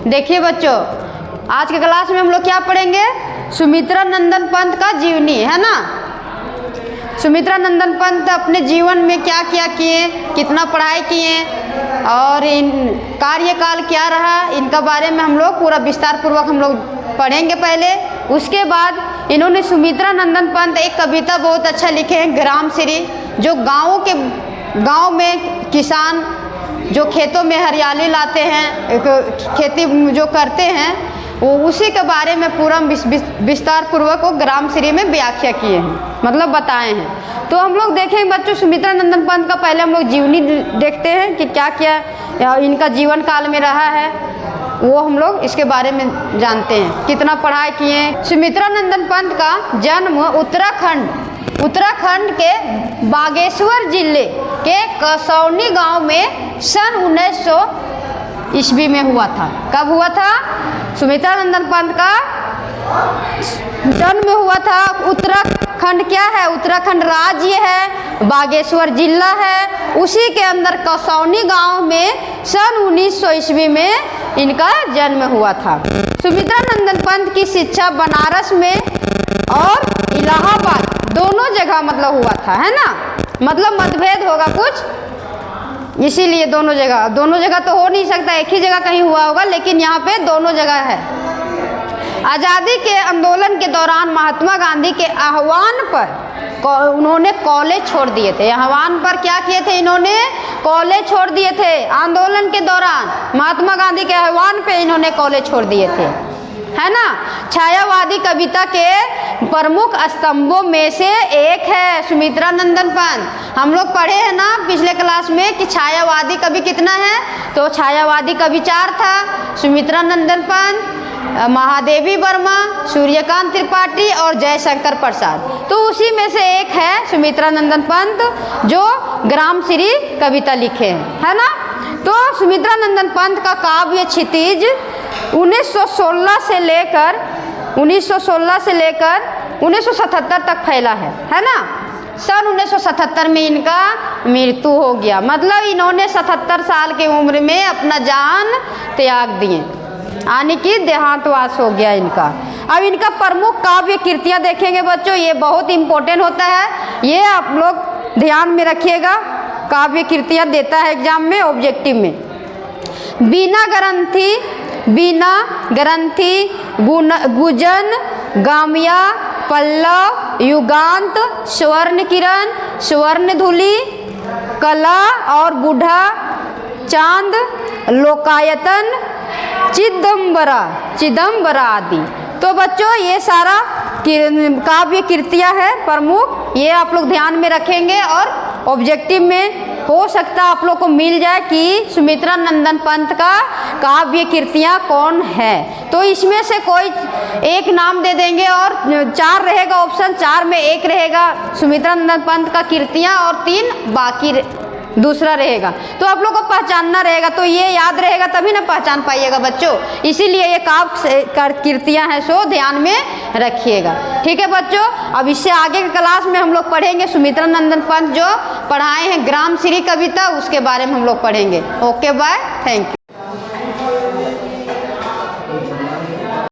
देखिए बच्चों, आज के क्लास में हम लोग क्या पढ़ेंगे? सुमित्रा नंदन पंत का जीवनी, है ना। सुमित्रा नंदन पंत अपने जीवन में क्या क्या किए, कितना पढ़ाई किए और इन कार्यकाल क्या रहा, इनका बारे में हम लोग पूरा विस्तार पूर्वक हम लोग पढ़ेंगे पहले। उसके बाद इन्होंने सुमित्रा नंदन पंत एक कविता बहुत अच्छा लिखे हैं, ग्राम श्री, जो गाँव में किसान जो खेतों में हरियाली लाते हैं, खेती जो करते हैं, वो उसी के बारे में पूरा विस्तार पूर्वक वो ग्राम श्री में व्याख्या किए हैं, मतलब बताए हैं। तो हम लोग देखेंगे बच्चों सुमित्रा नंदन पंत का पहले हम लोग जीवनी देखते हैं कि क्या क्या इनका जीवन काल में रहा है, वो हम लोग इसके बारे में जानते हैं, कितना पढ़ाई किए। सुमित्रा नंदन पंत का जन्म उत्तराखंड के बागेश्वर जिले के कसौनी गांव में सन 1900 ईस्वी में हुआ था। कब हुआ था? सुमित्रा नंदन पंत का जन्म हुआ था। उत्तराखंड क्या है? उत्तराखंड राज्य है, बागेश्वर जिला है, उसी के अंदर कसौनी गांव में सन 1900 ईस्वी में इनका जन्म हुआ था। सुमित्रा नंदन पंत की शिक्षा बनारस में और इलाहाबाद दोनों जगह मतलब हुआ था, है ना। मतलब मतभेद होगा कुछ, इसीलिए दोनों जगह तो हो नहीं सकता, एक ही जगह कहीं हुआ होगा, लेकिन यहाँ पे दोनों जगह है। आज़ादी के आंदोलन के दौरान महात्मा गांधी के आह्वान पर उन्होंने कॉलेज छोड़ दिए थे। आह्वान पर क्या किए थे इन्होंने? कॉलेज छोड़ दिए थे। आंदोलन के दौरान महात्मा गांधी के आह्वान पे इन्होंने कॉलेज छोड़ दिए थे, है ना। छायावादी कविता के प्रमुख स्तंभों में से एक है सुमित्रा नंदन पंत। हम लोग पढ़े हैं ना पिछले क्लास में कि छायावादी कवि कितना है, तो छायावादी कवि 4 था, सुमित्रा नंदन पंत, महादेवी वर्मा, सूर्यकांत त्रिपाठी और जयशंकर प्रसाद। तो उसी में से एक है सुमित्रा नंदन पंत जो ग्राम श्री कविता लिखे हैं, है ना। तो सुमित्रा नंदन पंत का काव्य क्षितिज 1916 से लेकर 1977 तक फैला है ना। सन 1977 में इनका मृत्यु हो गया, मतलब इन्होंने 77 साल की उम्र में अपना जान त्याग दिए, यानी कि देहांतवास हो गया इनका। अब इनका प्रमुख काव्य कृतियाँ देखेंगे बच्चों, ये बहुत इम्पोर्टेंट होता है, ये आप लोग ध्यान में रखिएगा। काव्य कृतियाँ देता है एग्जाम में, ऑब्जेक्टिव में। बिना ग्रंथि, गुजन, गामिया, पल्लव, युगांत, स्वर्ण किरण, स्वर्ण धूलि, कला और बूढ़ा चांद, लोकायतन, चिदम्बरा आदि। तो बच्चों ये सारा काव्य कृतियाँ है प्रमुख, ये आप लोग ध्यान में रखेंगे और ऑब्जेक्टिव में हो सकता है आप लोग को मिल जाए कि सुमित्रा नंदन पंत का काव्य कृतियाँ कौन है। तो इसमें से कोई एक नाम दे देंगे और 4 रहेगा ऑप्शन, 4 में एक रहेगा सुमित्रा नंदन पंत का कृतियाँ और 3 बाकी दूसरा रहेगा। तो आप लोग को पहचानना रहेगा, तो ये याद रहेगा तभी ना पहचान पाइएगा बच्चों, इसीलिए ये काव्य कृतियाँ हैं, सो ध्यान में रखिएगा। ठीक है बच्चों, अब इससे आगे के क्लास में हम लोग पढ़ेंगे सुमित्रा नंदन पंत जो पढ़ाए हैं ग्राम श्री कविता, उसके बारे में हम लोग पढ़ेंगे। Okay bye, thank you.